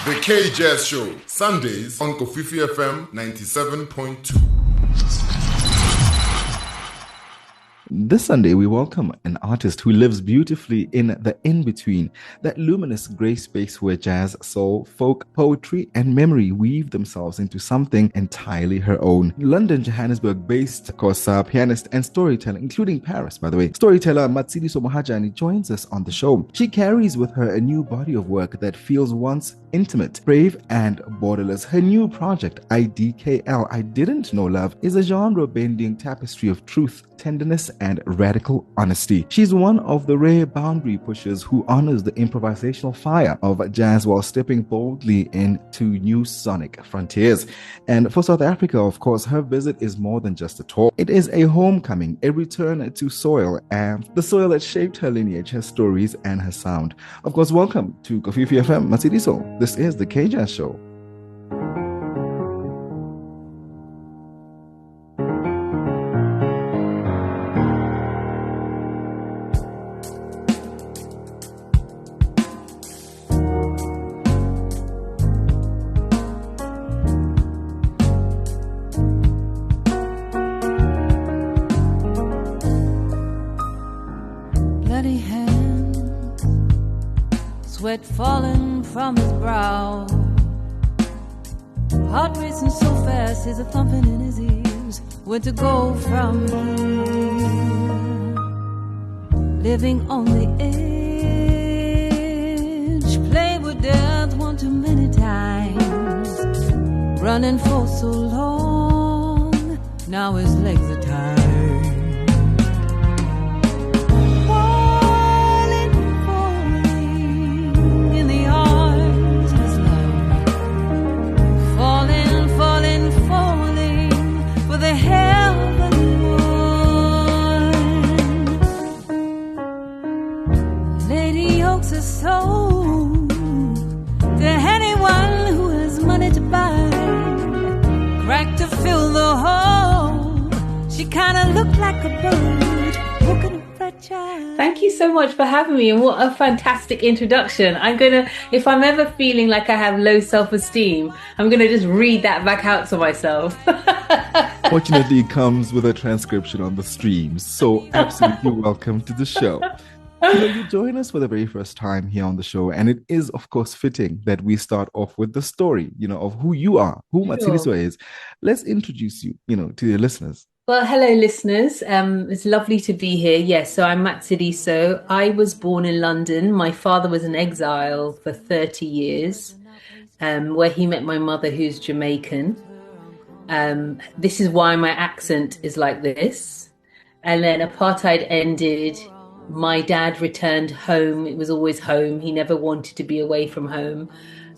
The K-Jazz Show, Sundays on Kofifi FM 97.2. This Sunday, we welcome an artist who lives beautifully in the in-between, that luminous grey space where jazz, soul, folk, poetry, and memory weave themselves into something entirely her own. London, Johannesburg-based, of course, pianist and storyteller, including Paris, by the way. Storyteller Matshidiso Mohajane joins us on the show. She carries with her a new body of work that feels once intimate, brave, and borderless. Her new project, IDKL, I Didn't Know Love, is a genre-bending tapestry of truth, tenderness, and radical honesty. She's one of the rare boundary pushers who honors the improvisational fire of jazz while stepping boldly into new sonic frontiers. And for South Africa, of course, her visit is more than just a tour. It is a homecoming, a return to soil, and the soil that shaped her lineage, her stories, and her sound. Of course, welcome to Kofifi FM, Matshidiso. This is the K-Jazz Show. Bloody hands, sweat falling from his brow, heart racing so fast, there's a thumping in his ears. Where to go from here? Living on the edge, played with death one too many times, running for so long, now his legs are tired. So, to anyone who has money to buy, crack to fill the hole, she kinda looked like a bird, walking a fragile. Thank you so much for having me, and what a fantastic introduction. If I'm ever feeling like I have low self-esteem, I'm gonna just read that back out to myself. Fortunately, it comes with a transcription on the stream, so absolutely welcome to the show. You join us for the very first time here on the show, and it is, of course, fitting that we start off with the story, of who you are, who Matshidiso is. Let's introduce you, to your listeners. Well, hello, listeners. It's lovely to be here. Yes, so I'm Matshidiso. I was born in London. My father was in exile for 30 years, where he met my mother, who's Jamaican. This is why my accent is like this. And then apartheid ended. My dad returned home. It was always home. He never wanted to be away from home.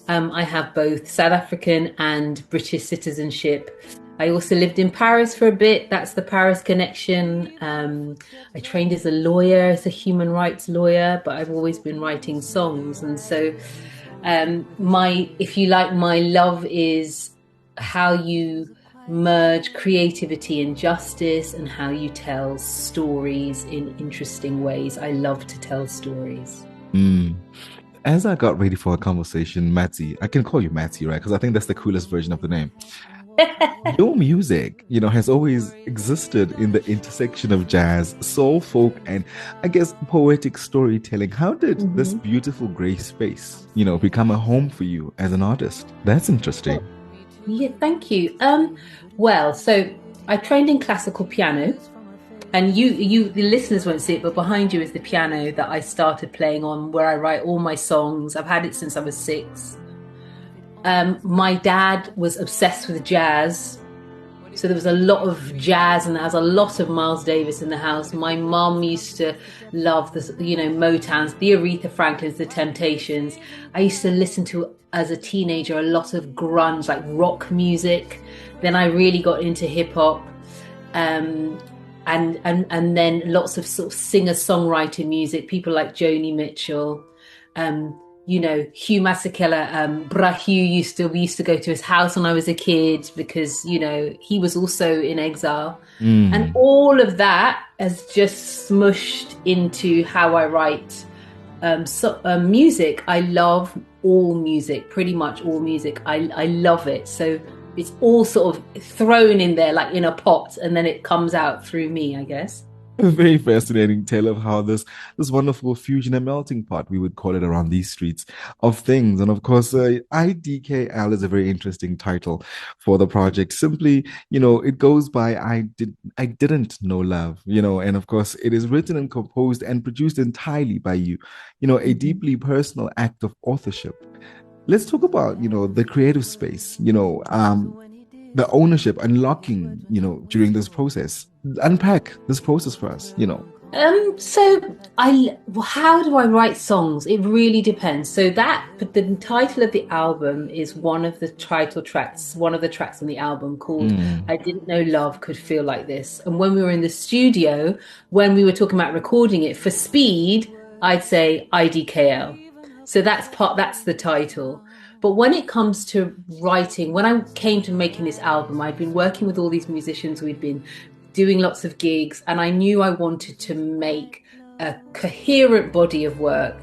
I have both South African and British citizenship. I also lived in Paris for a bit. That's the Paris connection. I trained as a lawyer, as a human rights lawyer, but I've always been writing songs. And so my love is how you merge creativity and justice, and how you tell stories in interesting ways. I love to tell stories. As I got ready for a conversation, Matsi, I can call you Matsi, right? Because I think that's the coolest version of the name. Your music, has always existed in the intersection of jazz, soul, folk, and I guess poetic storytelling. How did this beautiful grey space, become a home for you as an artist? That's interesting. Yeah, thank you. So I trained in classical piano, and the listeners won't see it, but behind you is the piano that I started playing on, where I write all my songs. I've had it since I was 6. My dad was obsessed with jazz, so there was a lot of jazz, and there was a lot of Miles Davis in the house. My mum used to love the, Motowns, the Aretha Franklins, the Temptations. I used to listen to, as a teenager, a lot of grunge, like rock music. Then I really got into hip hop, and then lots of sort of singer-songwriter music, people like Joni Mitchell, Hugh Masekela, we used to go to his house when I was a kid, because, he was also in exile. And all of that has just smushed into how I write music, I love all music, pretty much all music. I love it. So it's all sort of thrown in there like in a pot, and then it comes out through me, I guess. A very fascinating tale of how this wonderful fusion and melting pot, we would call it around these streets, of things. And of course, IDKL is a very interesting title for the project. Simply, it goes by I didn't know love, and of course, it is written and composed and produced entirely by you, a deeply personal act of authorship. Let's talk about, the creative space, the ownership, unlocking, during this process. Unpack this process for us, So how do I write songs? It really depends. So the title of the album is one of the title tracks, one of the tracks on the album called I Didn't Know Love Could Feel Like This. And when we were in the studio, when we were talking about recording it, for speed, I'd say IDKL. So that's the title. But when it comes to writing, when I came to making this album, I'd been working with all these musicians. We'd been doing lots of gigs, and I knew I wanted to make a coherent body of work.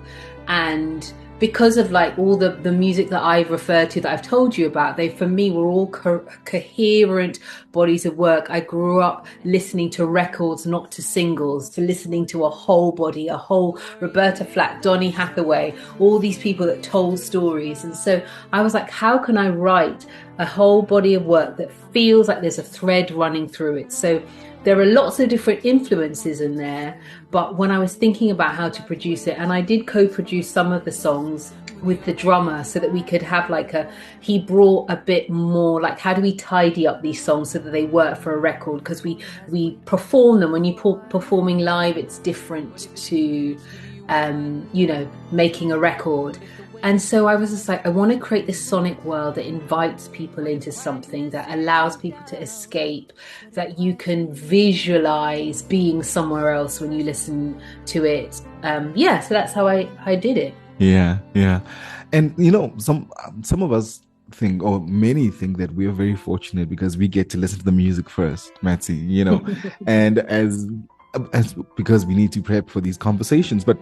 And because of like all the music that I've referred to, that I've told you about, they for me were all coherent bodies of work. I grew up listening to records, not to singles, to listening to a whole body, a whole Roberta Flack, Donny Hathaway, all these people that told stories. And so I was like, how can I write a whole body of work that feels like there's a thread running through it? So there are lots of different influences in there, but when I was thinking about how to produce it, and I did co-produce some of the songs with the drummer so that we could have he brought a bit more like, how do we tidy up these songs so that they work for a record? Because we perform them. When you're performing live, it's different to, making a record. And so I was just like, I want to create this sonic world that invites people into something, that allows people to escape, that you can visualize being somewhere else when you listen to it. So that's how I did it. Yeah. And, some of us think, or many think, that we are very fortunate because we get to listen to the music first, Matsy, and as because we need to prep for these conversations. But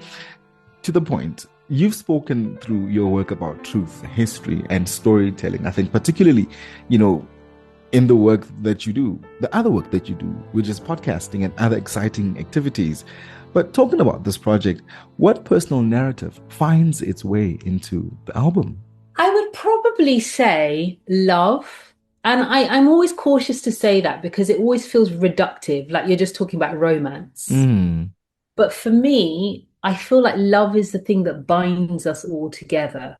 to the point, you've spoken through your work about truth, history, and storytelling. I think particularly, in the work that you do, the other work that you do, which is podcasting and other exciting activities. But talking about this project, what personal narrative finds its way into the album? I would probably say love. And I'm always cautious to say that because it always feels reductive, like you're just talking about romance. But for me, I feel like love is the thing that binds us all together.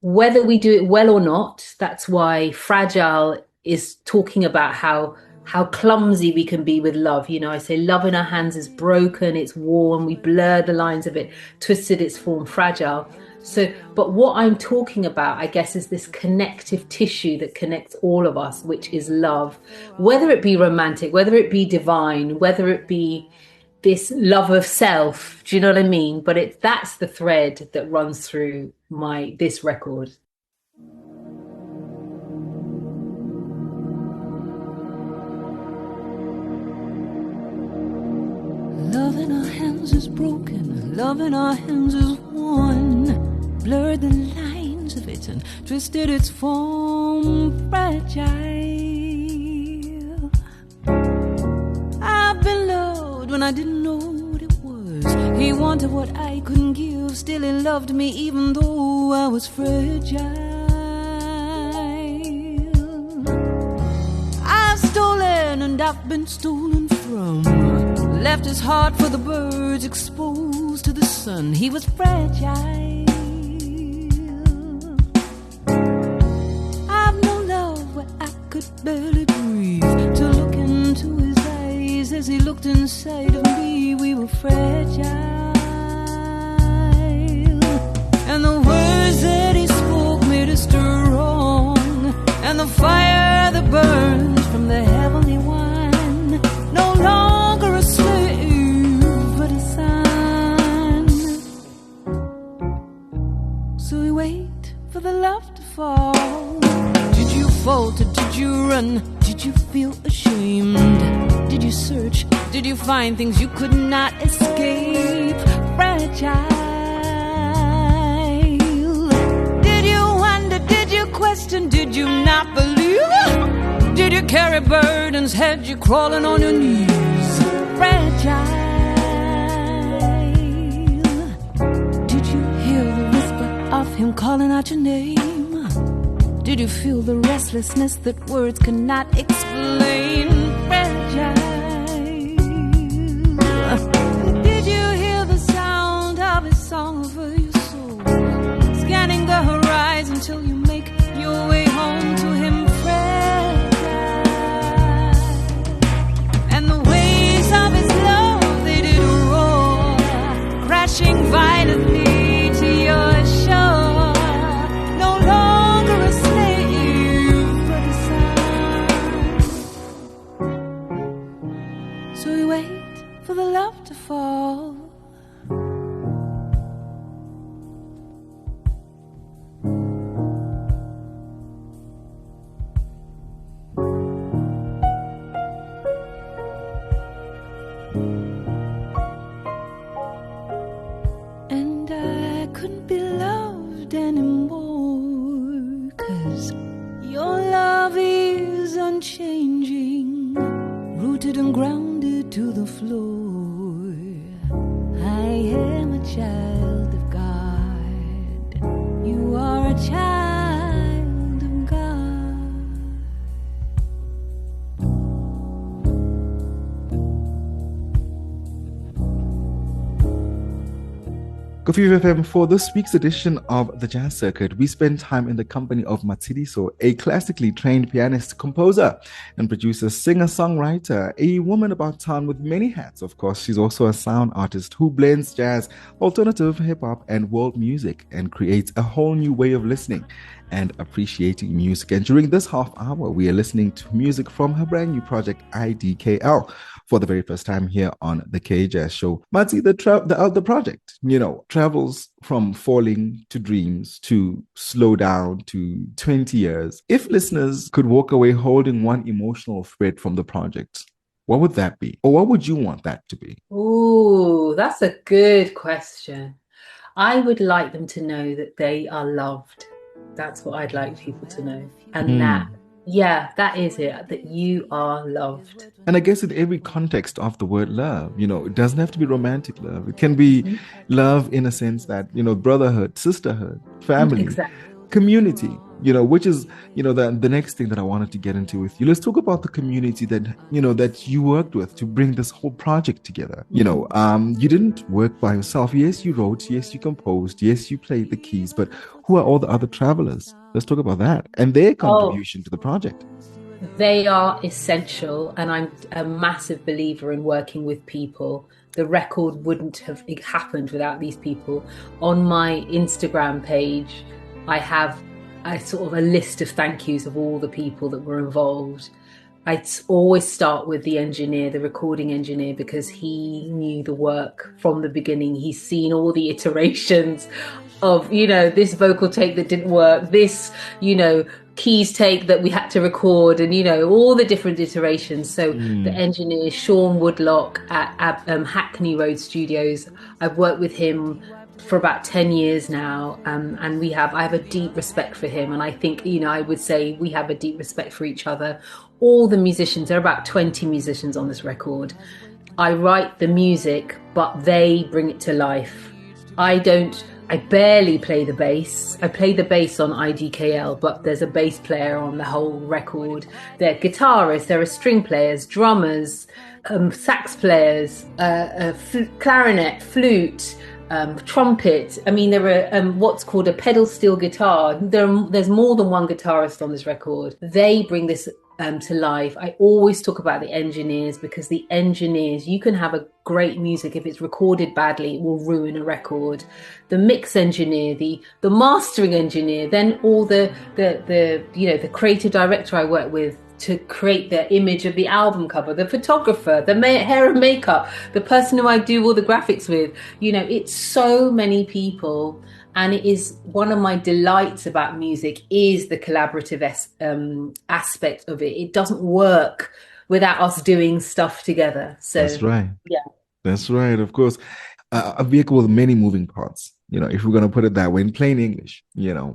Whether we do it well or not, that's why Fragile is talking about how clumsy we can be with love. I say love in our hands is broken, it's worn, we blur the lines of it, twisted its form, fragile. So, but what I'm talking about, I guess, is this connective tissue that connects all of us, which is love. Whether it be romantic, whether it be divine, whether it be this love of self, do you know what I mean? But that's the thread that runs through this record. Love in our hands is broken, love in our hands is worn. Blurred the lines of it and twisted its form, fragile. I've been loved when I didn't know what it was. He wanted what I couldn't give, still he loved me even though I was fragile. I've stolen and I've been stolen from, left his heart for the birds, exposed to the sun. He was fragile. I've known love where I could barely breathe, to look into his eyes as he looked inside of me. We were fragile. And the words that he spoke made us strong, and the fire that burns from the heavenly one, no longer a slave but a son. So we wait for the love to fall. Did you falter? Did you run? Did you feel ashamed? Did you search? Did you find things you could not escape? Fragile. carry burdens, had you crawling on your knees. Fragile. Did you hear the whisper of him calling out your name? Did you feel the restlessness that words cannot explain? Fragile. Did you hear the sound of his song over your soul? Scanning the horizon till you make your way home to him, fragile. And the waves of his love, they did roar, crashing violently to your shore. No longer a slave, but a son. So we wait for the love to fall. And I couldn't be loved anymore, 'cause your love is unchanging, rooted and grounded to the floor. I am a child of God. You are a child of God. Kofi FM, for this week's edition of the Jazz Circuit, we spend time in the company of Matshidiso, a classically trained pianist, composer, and producer, singer-songwriter, a woman about town with many hats. Of course, she's also a sound artist who blends jazz, alternative hip-hop, and world music and creates a whole new way of listening and appreciating music. And during this half hour, we are listening to music from her brand new project, IDKL, for the very first time here on the K Jazz Show. Matsi, the project, travels from falling to dreams to slow down to 20 years. If listeners could walk away holding one emotional thread from the project, what would that be? Or what would you want that to be? Ooh, that's a good question. I would like them to know that they are loved. That's what I'd like people to know. And that is it, that you are loved. And I guess in every context of the word love, it doesn't have to be romantic love. It can be love in a sense that, brotherhood, sisterhood, family, Exactly. community, which is, the next thing that I wanted to get into with you. Let's talk about the community that, that you worked with to bring this whole project together. You didn't work by yourself. Yes, you wrote. Yes, you composed. Yes, you played the keys. But who are all the other travelers? Let's talk about that and their contribution to the project. They are essential, and I'm a massive believer in working with people. The record wouldn't have happened without these people. On my Instagram page, I have a sort of a list of thank yous of all the people that were involved. I always start with the engineer, the recording engineer, because he knew the work from the beginning. He's seen all the iterations of, this vocal take that didn't work, this, keys take that we had to record, and, all the different iterations. So the engineer, Sean Woodlock at Hackney Road Studios, I've worked with him for about 10 years now, and I have a deep respect for him, and I think I would say we have a deep respect for each other. All the musicians, there are about 20 musicians on this record. I write the music, but they bring it to life. I barely play the bass. I play the bass on IDKL, but there's a bass player on the whole record. There are guitarists, there are string players, drummers, sax players, clarinet, flute, trumpet. I mean, there are what's called a pedal steel guitar. There's more than one guitarist on this record. They bring this to life. I always talk about the engineers, because the engineers, you can have a great music, if it's recorded badly, it will ruin a record. The mix engineer, the mastering engineer, then all the creative director I work with to create the image of the album cover, the photographer, the hair and makeup, the person who I do all the graphics with. It's so many people. And it is one of my delights about music is the collaborative aspect of it. It doesn't work without us doing stuff together. So that's right. Yeah, that's right. Of course, a vehicle with many moving parts. If we're going to put it that way in plain English. Yeah.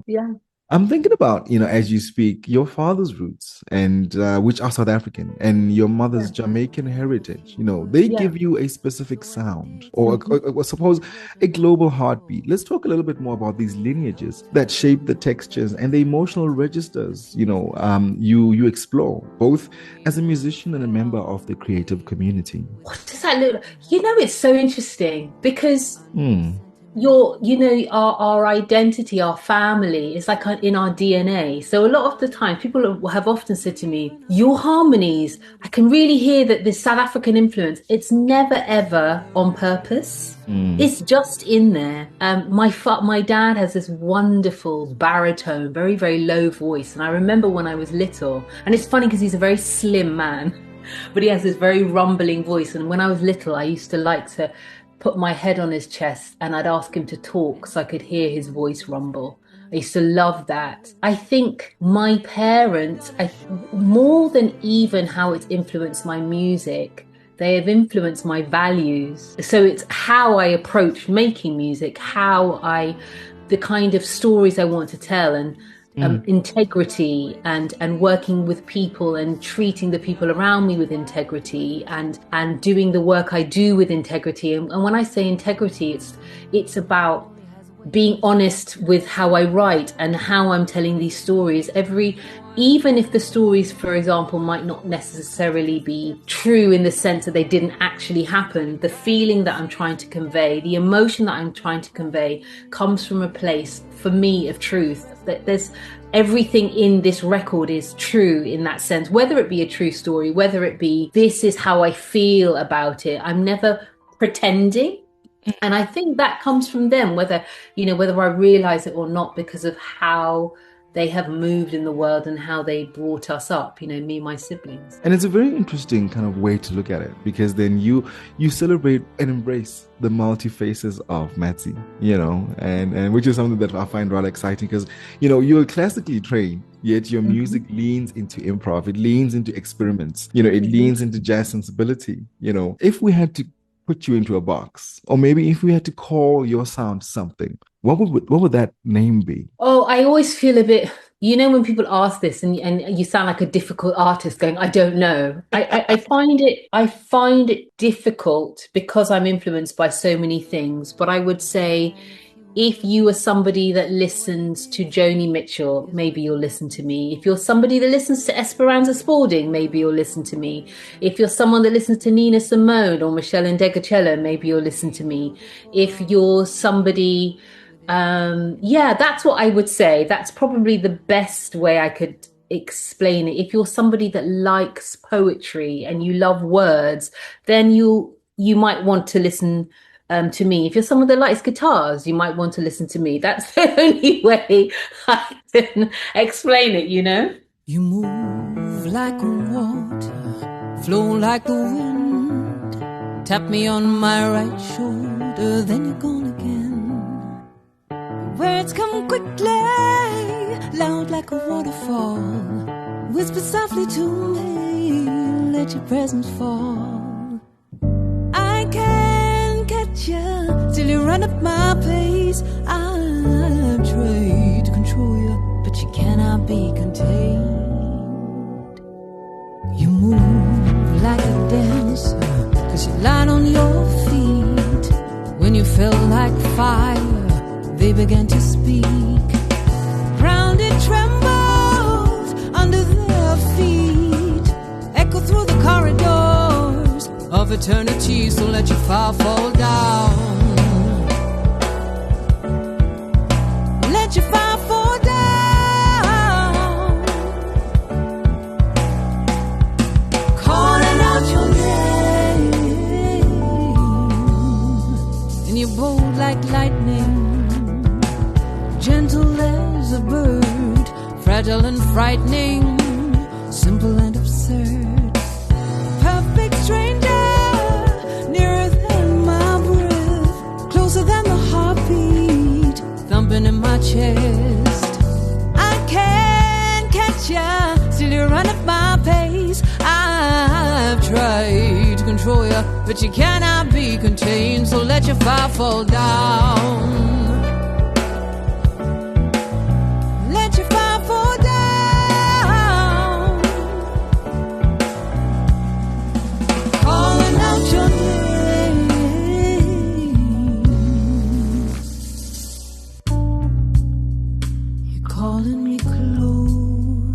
I'm thinking about, as you speak, your father's roots and which are South African, and your mother's Jamaican heritage. They give you a specific sound, or suppose a global heartbeat. Let's talk a little bit more about these lineages that shape the textures and the emotional registers. You explore both as a musician and a member of the creative community. What does that look like? It's so interesting because our identity, our family is like in our DNA. So a lot of the time people have often said to me, your harmonies, I can really hear that this South African influence, it's never ever on purpose. It's just in there. My dad has this wonderful baritone, very, very low voice. And I remember when I was little, and it's funny because he's a very slim man, but he has this very rumbling voice. And when I was little, I used to like to put my head on his chest and I'd ask him to talk so I could hear his voice rumble. I used to love that. I think my parents, more than even how it's influenced my music, they have influenced my values. So it's how I approach making music, the kind of stories I want to tell, and integrity and working with people and treating the people around me with integrity and doing the work I do with integrity. And when I say integrity, it's about being honest with how I write and how I'm telling these stories. Even if the stories, for example, might not necessarily be true in the sense that they didn't actually happen, the feeling that I'm trying to convey, the emotion that I'm trying to convey comes from a place, for me, of truth. That there's everything in this record is true in that sense, whether it be a true story, whether it be this is how I feel about it. I'm never pretending. And I think that comes from them, whether I realize it or not, because of how they have moved in the world and how they brought us up, me and my siblings. And it's a very interesting kind of way to look at it, because then you celebrate and embrace the multi faces of Matsi, and which is something that I find rather exciting, because, you're classically trained, yet your music leans into improv, it leans into experiments, it leans into jazz sensibility. If we had to put you into a box, or maybe if we had to call your sound something, what would that name be? Oh, I always feel a bit, when people ask this and you sound like a difficult artist going, I don't know. I find it difficult because I'm influenced by so many things. But I would say, if you are somebody that listens to Joni Mitchell, maybe you'll listen to me. If you're somebody that listens to Esperanza Spalding, maybe you'll listen to me. If you're someone that listens to Nina Simone or Michelle Ndegeocello, maybe you'll listen to me. If you're somebody, that's what I would say. That's probably the best way I could explain it. If you're somebody that likes poetry and you love words, then you might want to listen to me. If you're someone that likes guitars, you might want to listen to me. That's the only way I can explain it, You move like water, flow like the wind, tap me on my right shoulder, then you're gone again. Words come quickly, loud like a waterfall, whisper softly to me, let your presence fall. I can't catch you till you run up my pace. I've tried to control you, but you cannot be contained. You move like a dancer, 'cause you light on your feet. When you felt like fire, they began to speak. Ground it trembles under their feet, echo through the corridors of eternity, so let your fire fall down. Let your fire fall down. Calling out your name, and you're bold like lightning, gentle as a bird, fragile and frightening, simple and absurd. Perfect stranger, nearer than my breath, closer than the heartbeat, thumping in my chest. I can't catch ya till you run at my pace. I've tried to control ya, but you cannot be contained, so let your fire fall down. Let your calling me close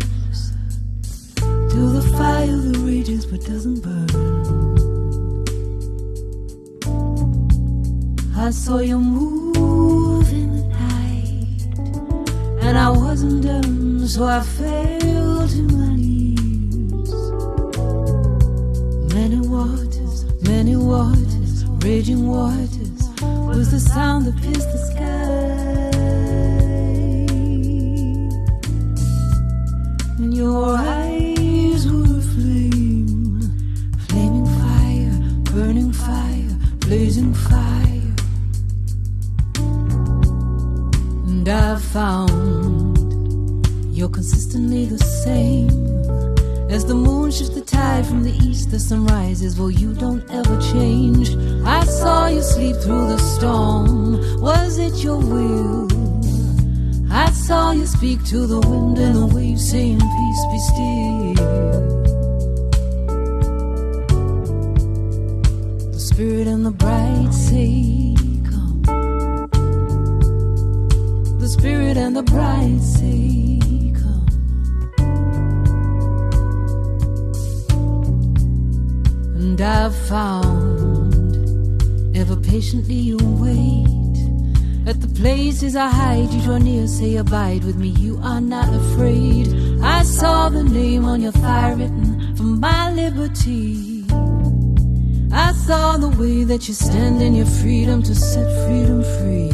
to the fire that rages but doesn't burn. I saw you move in the night, and I wasn't done, so I fell to my knees. Many waters, raging waters, was the sound that pierced the sky. And your eyes were aflame, flaming fire, burning fire, blazing fire. And I found you're consistently the same. As the moon shifts the tide from the east, the sun rises. Well, you don't ever change. I saw you sleep through the storm. Was it your will? I saw you speak to the wind and the waves, saying, peace be still. The spirit and the bride say, come. The spirit and the bride say, come. And I've found ever patiently you wait at the places I hide. You draw near, say abide with me, you are not afraid. I saw the name on your thigh written for my liberty. I saw the way that you stand in your freedom to set freedom free.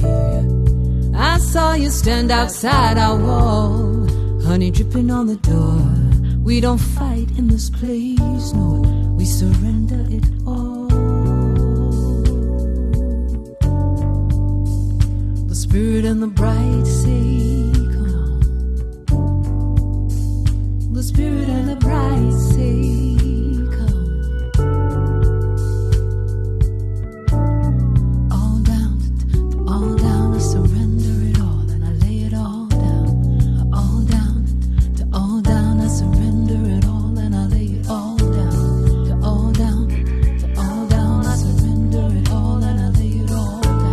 I saw you stand outside our wall, honey dripping on the door. We don't fight in this place, no, we surrender it all. The spirit and the bride say, come. The spirit and the bride say, come. All down, I surrender it all and I lay it all down. All down, I surrender it all and I lay it all down. All down, I surrender it all and I lay it all down.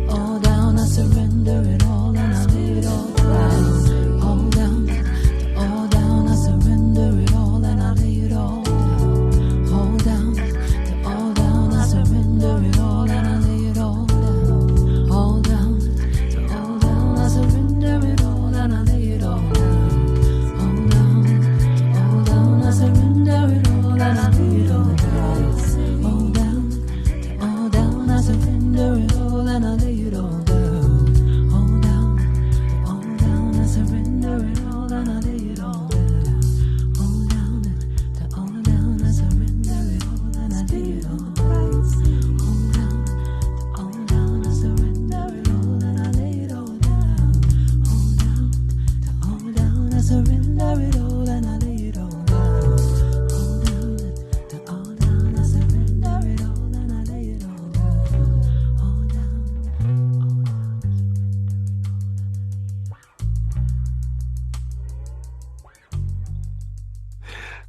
All down, I surrender it all and I lay it all down. All down, I surrender it all and I lay it all down. All down, I surrender it all and I lay it all down. All down, I surrender it all and I lay it all down. All down, I surrender it all and I lay it all down. All down, I surrender it all and I lay it all down. All down, I surrender it all and I lay it all down. All down, I surrender it all and I lay it all down. All down, I surrender it all and I lay it all down. All down, I surrender it all and I lay it all down. All down, I surrender it all and I lay it all down. All down.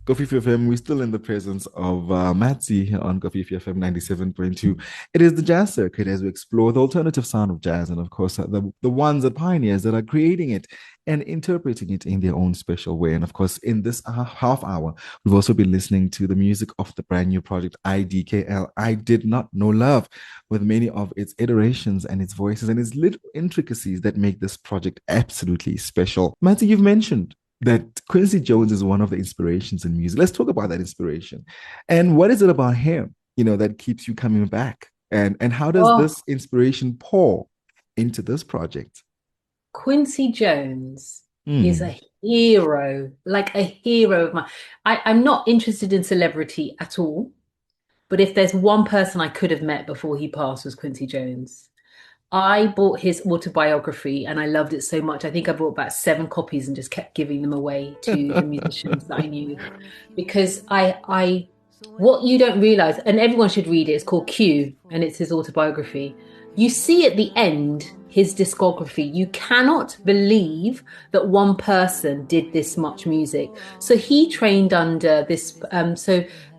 Kofifi FM, we're still in the presence of Matsi here on Kofifi FM 97.2. It is the jazz circuit as we explore the alternative sound of jazz and, of course, the ones, the pioneers that are creating it and interpreting it in their own special way. And, of course, in this half hour, we've also been listening to the music of the brand new project IDKL, I Did Not Know Love, with many of its iterations and its voices and its little intricacies that make this project absolutely special. Matsi, you've mentioned that Quincy Jones is one of the inspirations in music. Let's talk about that inspiration. And what is it about him, that keeps you coming back? And how does this inspiration pour into this project? Quincy Jones is a hero, like a hero of mine. I'm not interested in celebrity at all, but if there's one person I could have met before he passed was Quincy Jones. I bought his autobiography and I loved it so much. I think I bought about 7 copies and just kept giving them away to the musicians that I knew. Because what you don't realize, and everyone should read it, it's called Q and it's his autobiography. You see at the end his discography. You cannot believe that one person did this much music. So he trained under this,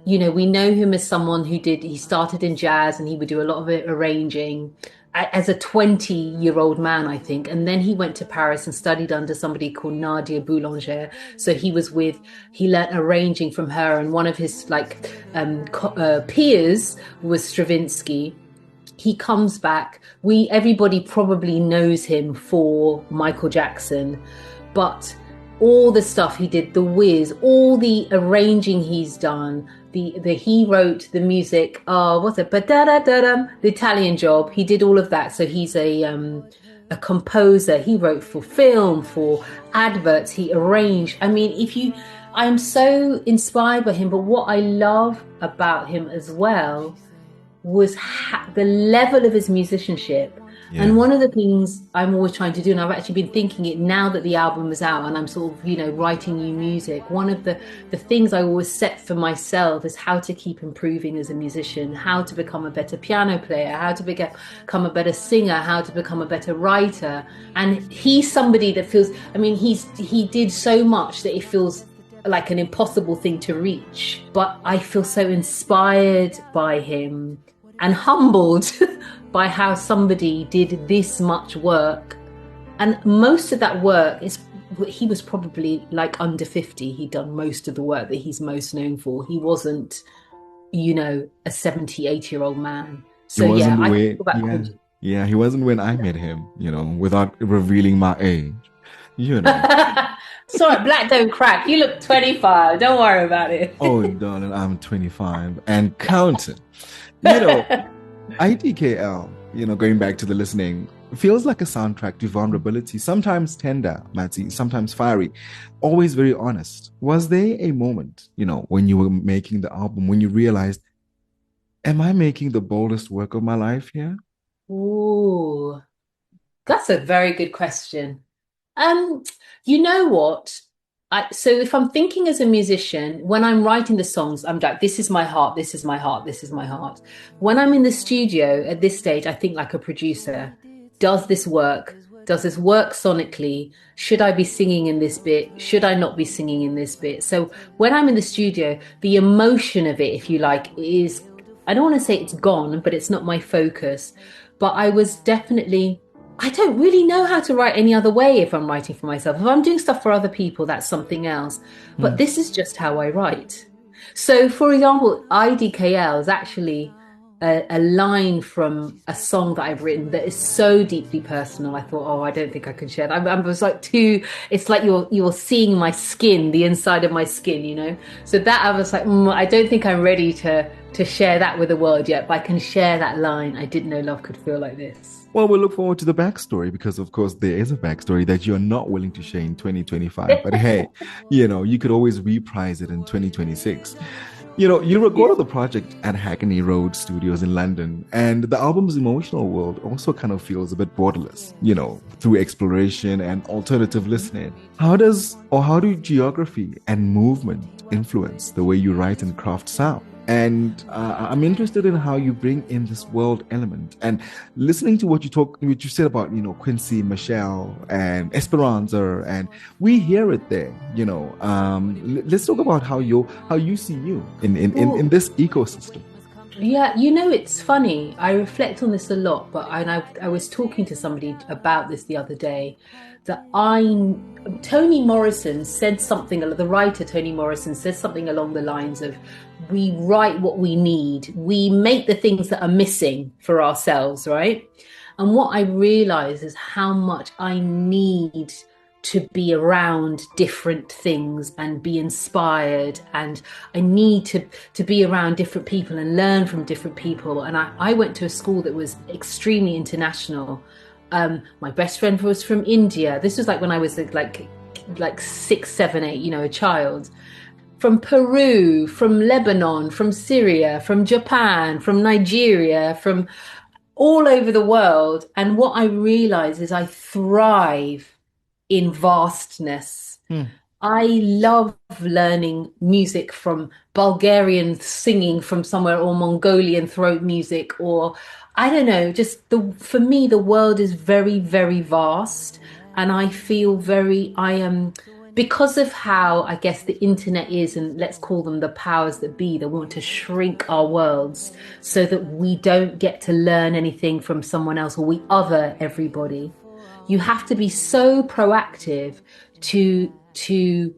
we know him as someone he started in jazz and he would do a lot of it arranging. as a 20-year-old man, I think. And then he went to Paris and studied under somebody called Nadia Boulanger. So he learnt arranging from her, and one of his peers was Stravinsky. He comes back. Everybody probably knows him for Michael Jackson, but all the stuff he did, The Wiz, all the arranging he's done, he wrote the music. What's it? The Italian Job. He did all of that. So he's a composer. He wrote for film, for adverts. He arranged. I mean, I'm so inspired by him. But what I love about him as well was the level of his musicianship. Yeah. And one of the things I'm always trying to do, and I've actually been thinking it now that the album is out and I'm sort of, writing new music, one of the things I always set for myself is how to keep improving as a musician, how to become a better piano player, how to become a better singer, how to become a better writer. And he's somebody that feels, I mean, he did so much that it feels like an impossible thing to reach. But I feel so inspired by him and humbled by how somebody did this much work. And most of that work he was probably like under 50. He'd done most of the work that he's most known for. He wasn't, a 70, 80-year-old man. So he wasn't when I met him, without revealing my age, Sorry, black don't crack. You look 25. Don't worry about it. Oh, darling, I'm 25 and counting. IDKL, going back to the listening, feels like a soundtrack to vulnerability, sometimes tender, Matsi, sometimes fiery, always very honest. Was there a moment, when you were making the album, when you realized, am I making the boldest work of my life here? Ooh, that's a very good question. You know what? So if I'm thinking as a musician, when I'm writing the songs, I'm like, this is my heart, this is my heart, this is my heart. When I'm in the studio at this stage, I think like a producer. Does this work? Does this work sonically? Should I be singing in this bit? Should I not be singing in this bit? So when I'm in the studio, the emotion of it, if you like, is, I don't want to say it's gone, but it's not my focus. But I was definitely... I don't really know how to write any other way if I'm writing for myself. If I'm doing stuff for other people, that's something else. But this is just how I write. So, for example, IDKL is actually a line from a song that I've written that is so deeply personal. I thought, I don't think I can share that. I was like it's like you're seeing my skin, the inside of my skin, So that I was like, I don't think I'm ready to share that with the world yet, but I can share that line. I didn't know love could feel like this. Well, we'll look forward to the backstory because, of course, there is a backstory that you're not willing to share in 2025. But hey, you could always reprise it in 2026. You recorded the project at Hackney Road Studios in London, and the album's emotional world also kind of feels a bit borderless, through exploration and alternative listening. How do geography and movement influence the way you write and craft sound? And I'm interested in how you bring in this world element. And listening to what you said about, Quincy, Michelle, and Esperanza, and we hear it there. Let's talk about how you see you in this ecosystem. Yeah, it's funny. I reflect on this a lot, but I was talking to somebody about this the other day. Toni Morrison said something, the writer Toni Morrison said something along the lines of, we write what we need. We make the things that are missing for ourselves, right? And what I realize is how much I need to be around different things and be inspired, and I need to be around different people and learn from different people. And I went to a school that was extremely international. My best friend was from India. This was like when I was like 6, 7, 8, a child. From Peru, from Lebanon, from Syria, from Japan, from Nigeria, from all over the world. And what I realize is I thrive in vastness. I love learning music from Bulgarian singing from somewhere, or Mongolian throat music, or I don't know, for me, the world is very, very vast. And I feel because of how I guess the internet is, and let's call them the powers that be, that want to shrink our worlds so that we don't get to learn anything from someone else, or we other everybody. You have to be so proactive to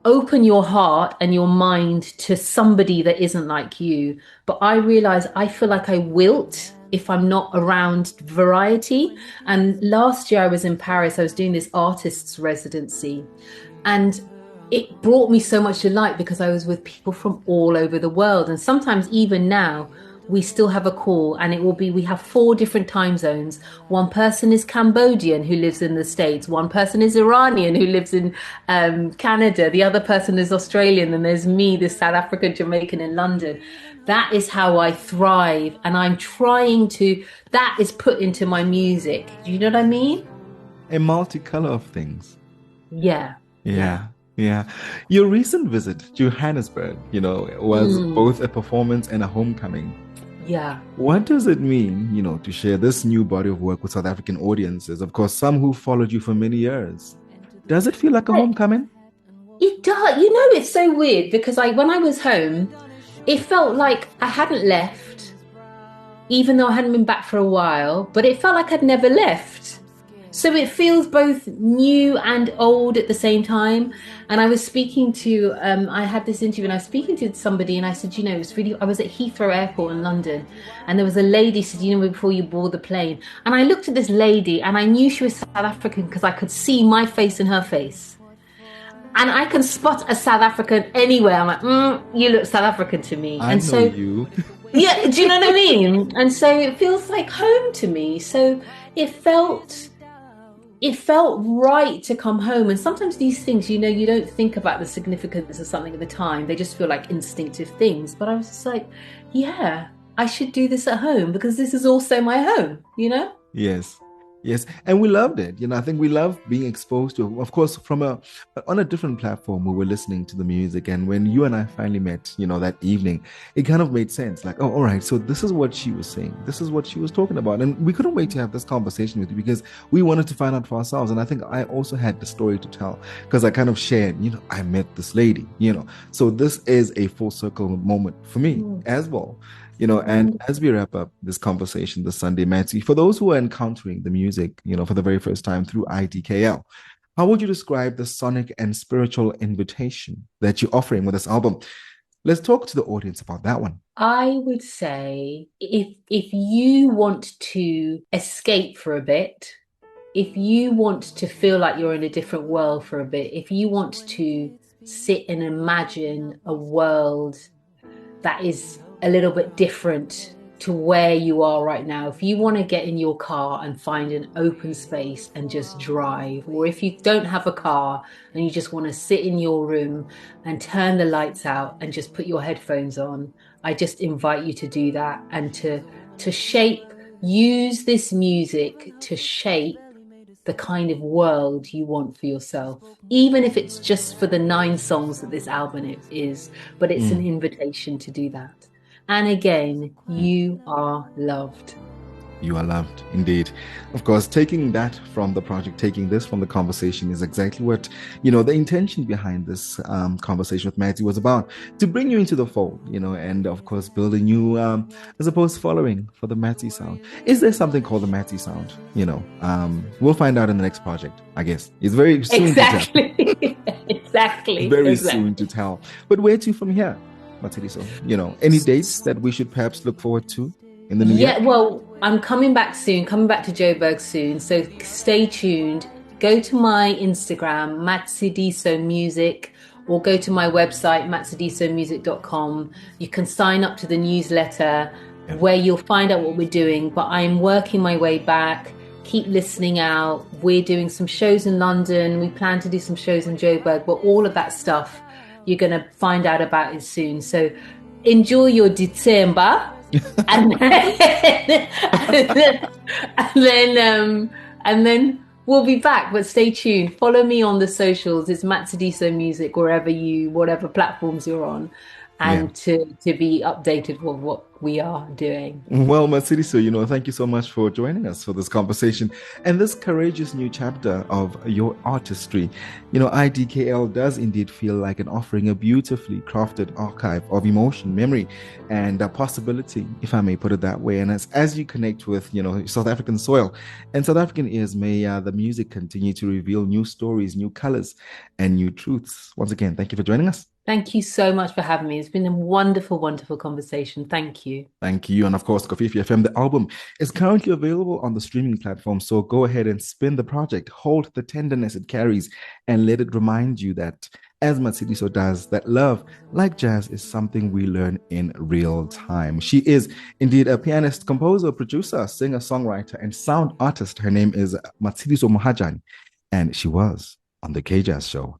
open your heart and your mind to somebody that isn't like you. But I realize I feel like I wilt if I'm not around variety. And last year I was in Paris, I was doing this artist's residency, and it brought me so much delight because I was with people from all over the world. And sometimes even now, we still have a call, and it will be, we have 4 different time zones. One person is Cambodian who lives in the States. One person is Iranian who lives in Canada. The other person is Australian. And there's me, this South African Jamaican in London. That is how I thrive. And I'm trying to, that is put into my music. Do you know what I mean? A multicolor of things. Yeah. Yeah. Yeah. Your recent visit to Johannesburg, was both a performance and a homecoming. Yeah. What does it mean, to share this new body of work with South African audiences? Of course, some who followed you for many years. Does it feel like a homecoming? It does. It's so weird because when I was home, it felt like I hadn't left, even though I hadn't been back for a while, but it felt like I'd never left. So it feels both new and old at the same time. And I was speaking to, I had this interview and I was speaking to somebody and I said, it was really, I was at Heathrow Airport in London and there was a lady said, before you board the plane. And I looked at this lady and I knew she was South African because I could see my face in her face. And I can spot a South African anywhere. I'm like, you look South African to me. I know you. Yeah, do you know what I mean? And so it feels like home to me. So it felt right to come home. And sometimes these things, you don't think about the significance of something at the time. They just feel like instinctive things. But I was just like, yeah, I should do this at home because this is also my home, Yes. And we loved it. I think we love being exposed to, of course, on a different platform. We were listening to the music. And when you and I finally met, that evening, it kind of made sense. Like, oh, all right. So this is what she was saying. This is what she was talking about. And we couldn't wait to have this conversation with you because we wanted to find out for ourselves. And I think I also had the story to tell because I kind of shared, I met this lady, So this is a full circle moment for me as well. And as we wrap up this conversation this Sunday, Matsi, for those who are encountering the music, for the very first time through IDKL, how would you describe the sonic and spiritual invitation that you're offering with this album? Let's talk to the audience about that one. I would say if you want to escape for a bit, if you want to feel like you're in a different world for a bit, if you want to sit and imagine a world that is a little bit different to where you are right now, if you want to get in your car and find an open space and just drive, or if you don't have a car and you just want to sit in your room and turn the lights out and just put your headphones on, I just invite you to do that and to use this music to shape the kind of world you want for yourself, even if it's just for the 9 songs that this album is, but it's an invitation to do that. And again, you are loved. You are loved, indeed. Of course, taking that from the project, taking this from the conversation is exactly what, the intention behind this conversation with Matsi was about, to bring you into the fold, and of course, build a new, as opposed to following for the Matsi sound. Is there something called the Matsi sound? We'll find out in the next project, I guess. It's very soon to tell. Exactly. Very soon to tell. But where to from here? Matshidiso, any dates that we should perhaps look forward to in the new year? Yeah, well, I'm coming back to Joburg soon, so stay tuned. Go to my Instagram, Matshidiso Music, or go to my website, matshidisomusic.com. You can sign up to the newsletter where you'll find out what we're doing, but I'm working my way back. Keep listening out. We're doing some shows in London. We plan to do some shows in Joburg, but all of that stuff you're going to find out about it soon. So enjoy your December and then we'll be back. But stay tuned. Follow me on the socials. It's Matshidiso Music, whatever platforms you're on. and to be updated with what we are doing. Well, Matshidiso, thank you so much for joining us for this conversation and this courageous new chapter of your artistry. IDKL does indeed feel like an offering, a beautifully crafted archive of emotion, memory, and possibility, if I may put it that way. And as you connect with, South African soil and South African ears, may the music continue to reveal new stories, new colors, and new truths. Once again, thank you for joining us. Thank you so much for having me. It's been a wonderful, wonderful conversation. Thank you. Thank you. And of course, Kofifi FM, the album is currently available on the streaming platform. So go ahead and spin the project, hold the tenderness it carries, and let it remind you that, as Matshidiso does, that love, like jazz, is something we learn in real time. She is indeed a pianist, composer, producer, singer, songwriter, and sound artist. Her name is Matshidiso Mohajane, and she was on the K-Jazz Show.